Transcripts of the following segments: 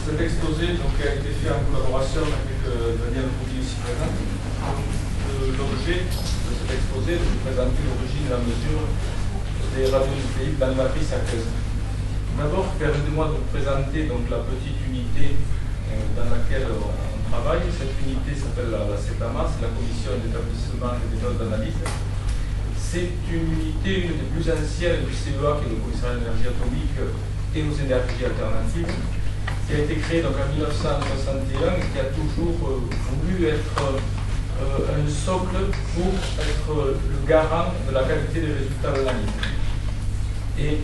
Cet exposé donc, a été fait en collaboration avec Daniel Bouvier ici présent. L'objet de cet exposé est de vous présenter l'origine et la mesure des radionucléides dans la matrice aqueuse. D'abord, permettez-moi de vous présenter donc, la petite unité dans laquelle on travaille. Cette unité s'appelle la CETAMA, c'est la Commission d'établissement des méthodes d'analyse. C'est une unité, une des plus anciennes du CEA, qui est le commissariat à l'énergie atomique et aux énergies alternatives, qui a été créée donc, en 1961 et qui a toujours voulu être un socle pour être le garant de la qualité des résultats de l'analyse. Et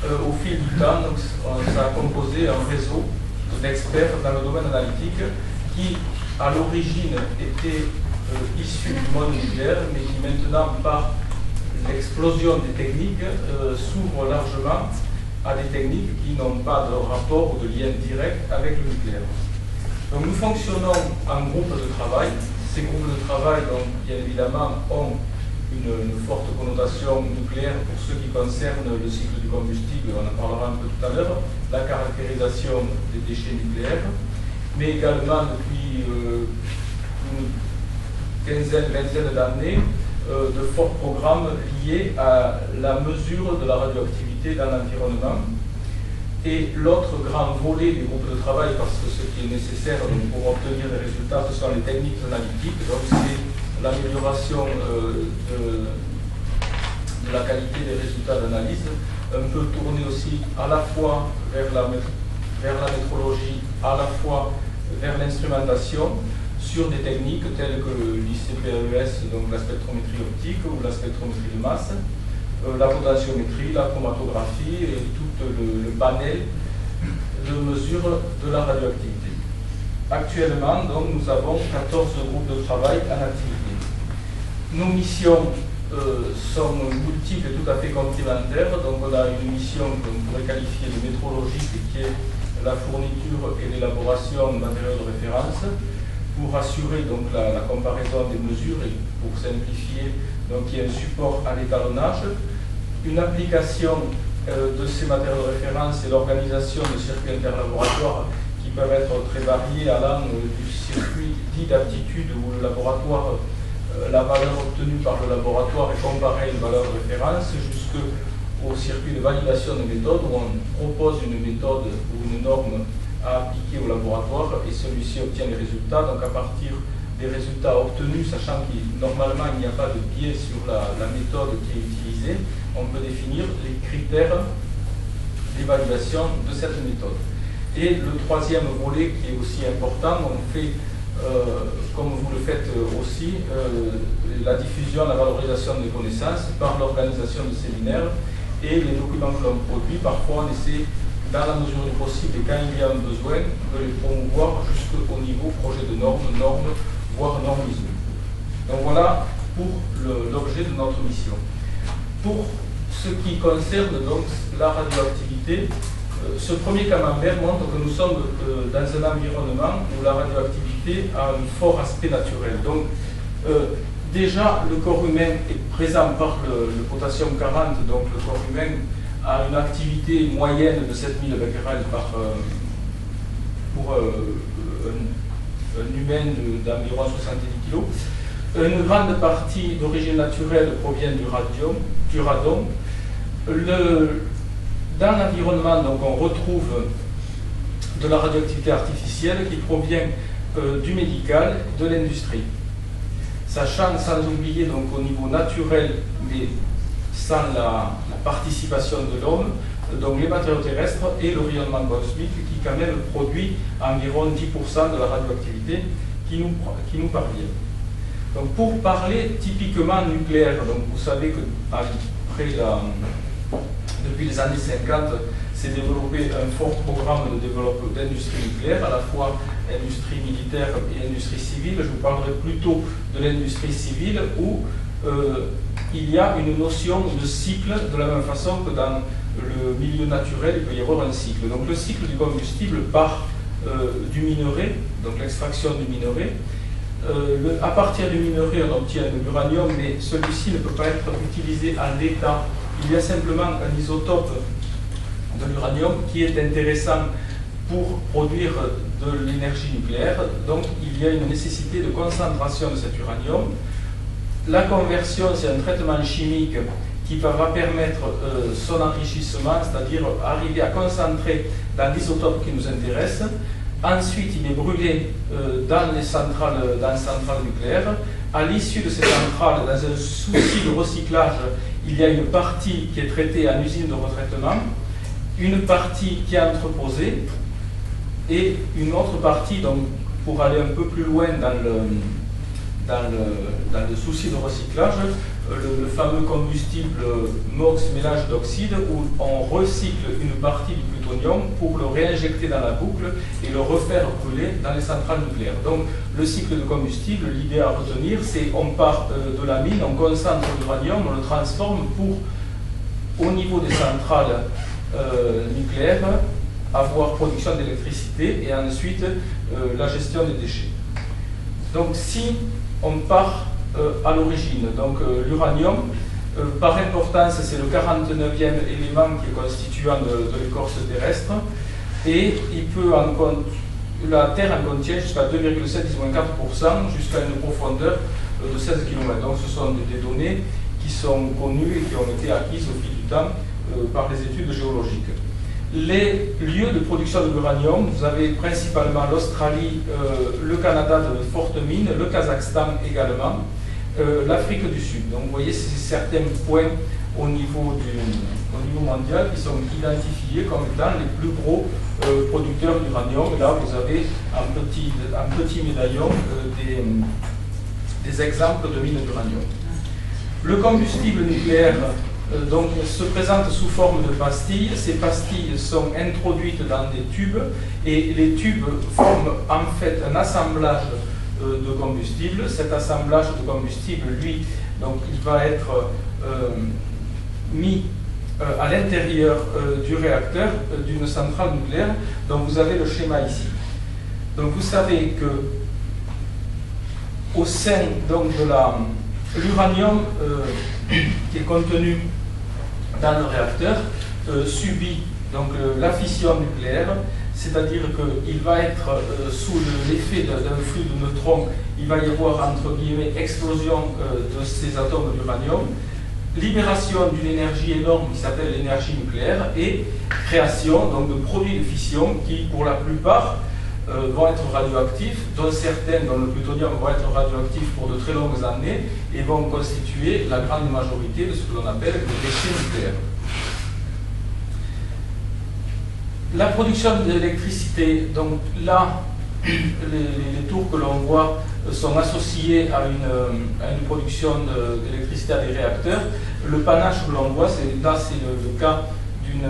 au fil du temps, donc, ça a composé un réseau d'experts dans le domaine analytique qui, à l'origine, étaient issus du monde nucléaire, mais qui maintenant, par l'explosion des techniques, s'ouvrent largement à des techniques qui n'ont pas de rapport ou de lien direct avec le nucléaire. Donc nous fonctionnons en groupe de travail. Ces groupes de travail, donc, bien évidemment, ont une forte connotation nucléaire pour ce qui concerne le cycle du combustible, on en parlera un peu tout à l'heure, la caractérisation des déchets nucléaires, mais également depuis une quinzaine, vingtaine d'années, de forts programmes liés à la mesure de la radioactivité dans l'environnement. Et l'autre grand volet du groupe de travail, parce que ce qui est nécessaire pour obtenir des résultats, ce sont les techniques analytiques, donc c'est l'amélioration de la qualité des résultats d'analyse, un peu tourné aussi à la fois vers la métrologie, à la fois vers l'instrumentation, sur des techniques telles que l'ICPES, donc la spectrométrie optique ou la spectrométrie de masse, la potentiométrie, la chromatographie et tout le panel de mesures de la radioactivité. Actuellement, donc, nous avons 14 groupes de travail en activité. Nos missions sont multiples et tout à fait complémentaires. Donc, on a une mission qu'on pourrait qualifier de métrologique, qui est la fourniture et l'élaboration de matériaux de référence, pour assurer donc la comparaison des mesures et pour simplifier, donc il y a un support à l'étalonnage, une application de ces matériaux de référence et l'organisation de circuits interlaboratoires qui peuvent être très variés, allant du circuit dit d'aptitude où le laboratoire, la valeur obtenue par le laboratoire est comparée à une valeur de référence, jusqu'au circuit de validation de méthode où on propose une méthode ou une norme à appliquer au laboratoire et celui-ci obtient les résultats. Donc à partir des résultats obtenus, sachant qu'il normalement il n'y a pas de biais sur la méthode qui est utilisée, on peut définir les critères d'évaluation de cette méthode. Et le troisième volet qui est aussi important, on fait, comme vous le faites aussi, la diffusion, la valorisation des connaissances par l'organisation de séminaires et les documents que l'on produit. Parfois on essaie, dans la mesure du possible et quand il y a un besoin, de les promouvoir jusqu'au niveau projet de normes, voire normisme. Donc voilà pour l'objet de notre mission. Pour ce qui concerne donc la radioactivité, ce premier camembert montre que nous sommes dans un environnement où la radioactivité a un fort aspect naturel. Donc déjà le corps humain est présent par le potassium 40, donc le corps humain a une activité moyenne de 7000 becquerels pour un humain d'environ 70 kg. Une grande partie d'origine naturelle provient du radon. Dans l'environnement, donc, on retrouve de la radioactivité artificielle qui provient du médical, de l'industrie. Sachant, sans oublier donc, au niveau naturel, mais sans la participation de l'homme, donc les matériaux terrestres et le rayonnement cosmique qui quand même produit environ 10% de la radioactivité qui nous parvient. Donc pour parler typiquement nucléaire, donc vous savez que depuis les années 50, s'est développé un fort programme de développement d'industrie nucléaire, à la fois industrie militaire et industrie civile. Je vous parlerai plutôt de l'industrie civile où il y a une notion de cycle de la même façon que dans le milieu naturel, il peut y avoir un cycle. Donc le cycle du combustible part du minerai, donc l'extraction du minerai. À partir du minerai, on obtient de l'uranium, mais celui-ci ne peut pas être utilisé en l'état. Il y a simplement un isotope de l'uranium qui est intéressant pour produire de l'énergie nucléaire. Donc il y a une nécessité de concentration de cet uranium. La conversion, c'est un traitement chimique qui va permettre son enrichissement, c'est-à-dire arriver à concentrer dans l'isotope qui nous intéresse. Ensuite, il est brûlé dans les centrales nucléaires. À l'issue de ces centrales, dans un souci de recyclage, il y a une partie qui est traitée en usine de retraitement, une partie qui est entreposée, et une autre partie, donc, pour aller un peu plus loin dans le souci de recyclage, le fameux combustible MOX mélange d'oxyde, où on recycle une partie du plutonium pour le réinjecter dans la boucle et le refaire brûler dans les centrales nucléaires. Donc le cycle de combustible, l'idée à retenir, c'est on part de la mine, on concentre l'uranium, on le transforme pour, au niveau des centrales nucléaires, avoir production d'électricité et ensuite la gestion des déchets. Donc si on part à l'origine, donc l'uranium, par importance, c'est le 49e élément qui est constituant de l'écorce terrestre, et il peut la Terre en contient jusqu'à 2,7-4%, jusqu'à une profondeur de 16 km. Donc ce sont des données qui sont connues et qui ont été acquises au fil du temps par les études géologiques. Les lieux de production de l'uranium, vous avez principalement l'Australie, le Canada de fortes mines, le Kazakhstan également, l'Afrique du Sud. Donc vous voyez, c'est certains points au niveau mondial qui sont identifiés comme étant les plus gros producteurs d'uranium. Là, vous avez un petit médaillon des exemples de mines d'uranium. Le combustible nucléaire donc, se présente sous forme de pastilles. Ces pastilles sont introduites dans des tubes et les tubes forment en fait un assemblage de combustible. Cet assemblage de combustible, lui, donc, il va être mis à l'intérieur du réacteur d'une centrale nucléaire. Donc vous avez le schéma ici. Donc vous savez que au sein donc, de l'uranium qui est contenu dans le réacteur subit donc la fission nucléaire, c'est-à-dire qu'il va être sous l'effet d'un flux de neutrons, il va y avoir entre guillemets explosion de ces atomes d'uranium, libération d'une énergie énorme qui s'appelle l'énergie nucléaire et création donc, de produits de fission qui pour la plupart vont être radioactifs, dont certains, dont le plutonium, vont être radioactifs pour de très longues années et vont constituer la grande majorité de ce que l'on appelle les déchets nucléaires. La production d'électricité, donc là, les tours que l'on voit sont associés à une production d'électricité à des réacteurs. Le panache que l'on voit, là c'est le cas d'une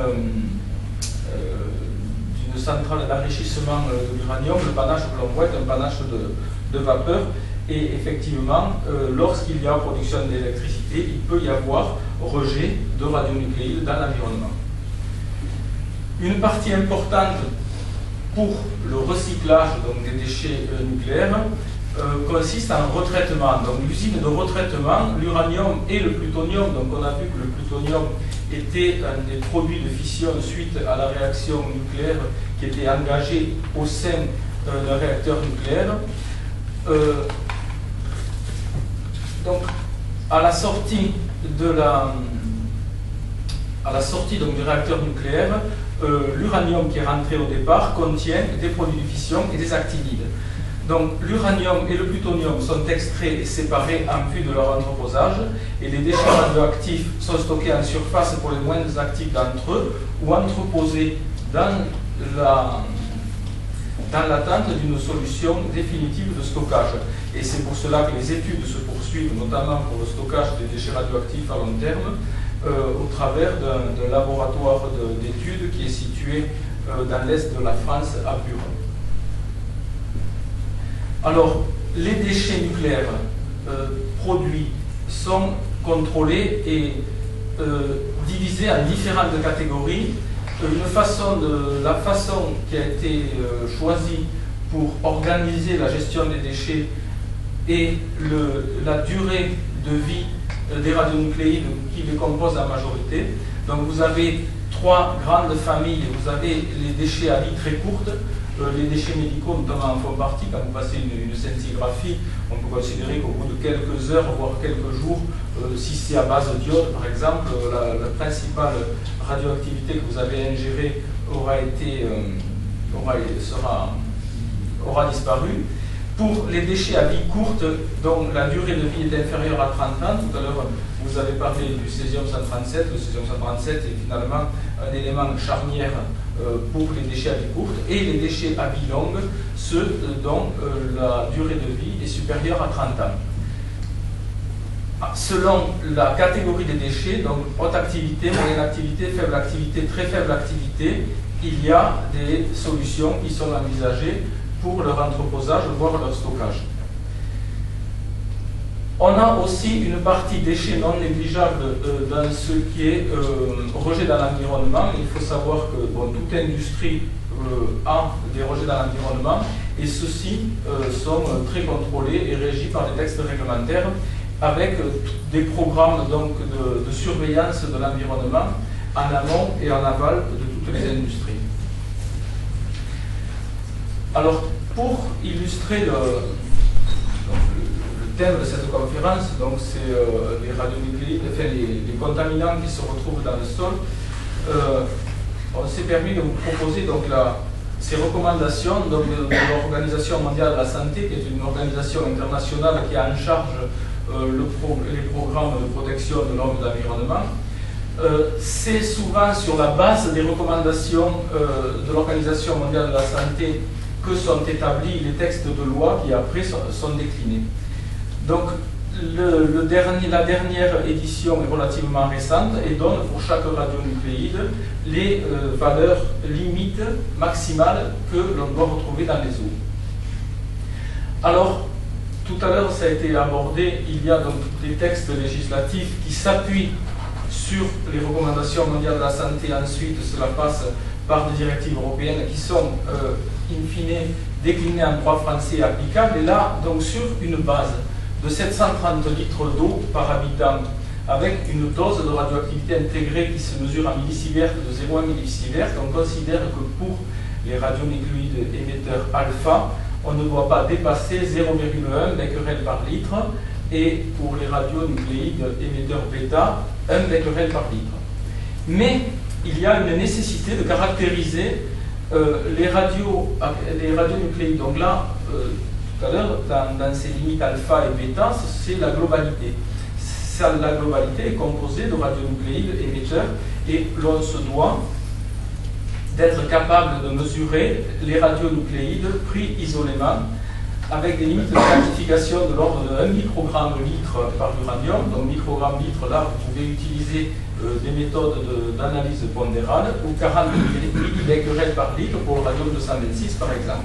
centrale d'enrichissement de l'uranium. Le panache que l'on voit est un panache de vapeur et effectivement, lorsqu'il y a production d'électricité, il peut y avoir rejet de radionucléides dans l'environnement. Une partie importante pour le recyclage donc, des déchets nucléaires consiste en retraitement. Donc l'usine de retraitement, l'uranium et le plutonium, donc on a vu que le plutonium était un des produits de fission suite à la réaction nucléaire qui était engagée au sein d'un réacteur nucléaire. Donc à la sortie donc, du réacteur nucléaire, l'uranium qui est rentré au départ contient des produits de fission et des actinides. Donc l'uranium et le plutonium sont extraits et séparés en vue de leur entreposage et les déchets radioactifs sont stockés en surface pour les moins actifs d'entre eux ou entreposés dans l'attente d'une solution définitive de stockage. Et c'est pour cela que les études se poursuivent, notamment pour le stockage des déchets radioactifs à long terme, au travers d'un laboratoire d'études qui est situé dans l'est de la France, à Buron. Alors, les déchets nucléaires produits sont contrôlés et divisés en différentes catégories. La façon qui a été choisie pour organiser la gestion des déchets et la durée de vie des radionucléides qui les composent en majorité. Donc vous avez trois grandes familles. Vous avez les déchets à vie très courte, les déchets médicaux notamment en font partie. Quand vous passez une scintigraphie, on peut considérer qu'au bout de quelques heures, voire quelques jours, si c'est à base d'iode par exemple, la principale radioactivité que vous avez ingérée aura disparu. Pour les déchets à vie courte, dont la durée de vie est inférieure à 30 ans, tout à l'heure vous avez parlé du césium-137, le césium-137 est finalement un élément charnière pour les déchets à vie courte, et les déchets à vie longue, ceux dont la durée de vie est supérieure à 30 ans. Selon la catégorie des déchets, donc haute activité, moyenne activité, faible activité, très faible activité, il y a des solutions qui sont envisagées pour leur entreposage, voire leur stockage. On a aussi une partie déchets non négligeable dans ce qui est rejet dans l'environnement. Il faut savoir que toute industrie a des rejets dans l'environnement, et ceux-ci sont très contrôlés et régis par des textes réglementaires, avec des programmes donc, de surveillance de l'environnement en amont et en aval de toutes les industries. Alors, pour illustrer le thème de cette conférence, donc c'est les radionucléides, enfin les contaminants qui se retrouvent dans le sol, on s'est permis de vous proposer donc ces recommandations donc, de l'Organisation mondiale de la santé, qui est une organisation internationale qui a en charge les programmes de protection de l'homme et de l'environnement. C'est souvent sur la base des recommandations de l'Organisation mondiale de la santé que sont établis les textes de loi qui après sont déclinés. Donc la dernière édition est relativement récente et donne pour chaque radionucléide les valeurs limites maximales que l'on doit retrouver dans les eaux. Alors, tout à l'heure ça a été abordé, il y a donc des textes législatifs qui s'appuient sur les recommandations mondiales de la santé. Ensuite, cela passe par des directives européennes qui sont in fine déclinées en droit français applicable, et là donc sur une base de 730 litres d'eau par habitant, avec une dose de radioactivité intégrée qui se mesure en millisieverts de 0,1 millisievert. On considère que pour les radionucléides émetteurs alpha, on ne doit pas dépasser 0,1 becquerel par litre, et pour les radionucléides émetteurs bêta, 1 becquerel par litre. Mais il y a une nécessité de caractériser les radionucléides. Donc là, tout à l'heure, dans ces limites alpha et bêta, c'est la globalité. La globalité est composée de radionucléides émetteurs, et l'on se doit d'être capable de mesurer les radionucléides pris isolément, avec des limites de quantification de l'ordre de 1 microgramme litre par uranium. Donc microgramme litre, là vous pouvez utiliser des méthodes d'analyse pondérale, ou 40 millibecquerels par litre pour le radium 226 par exemple.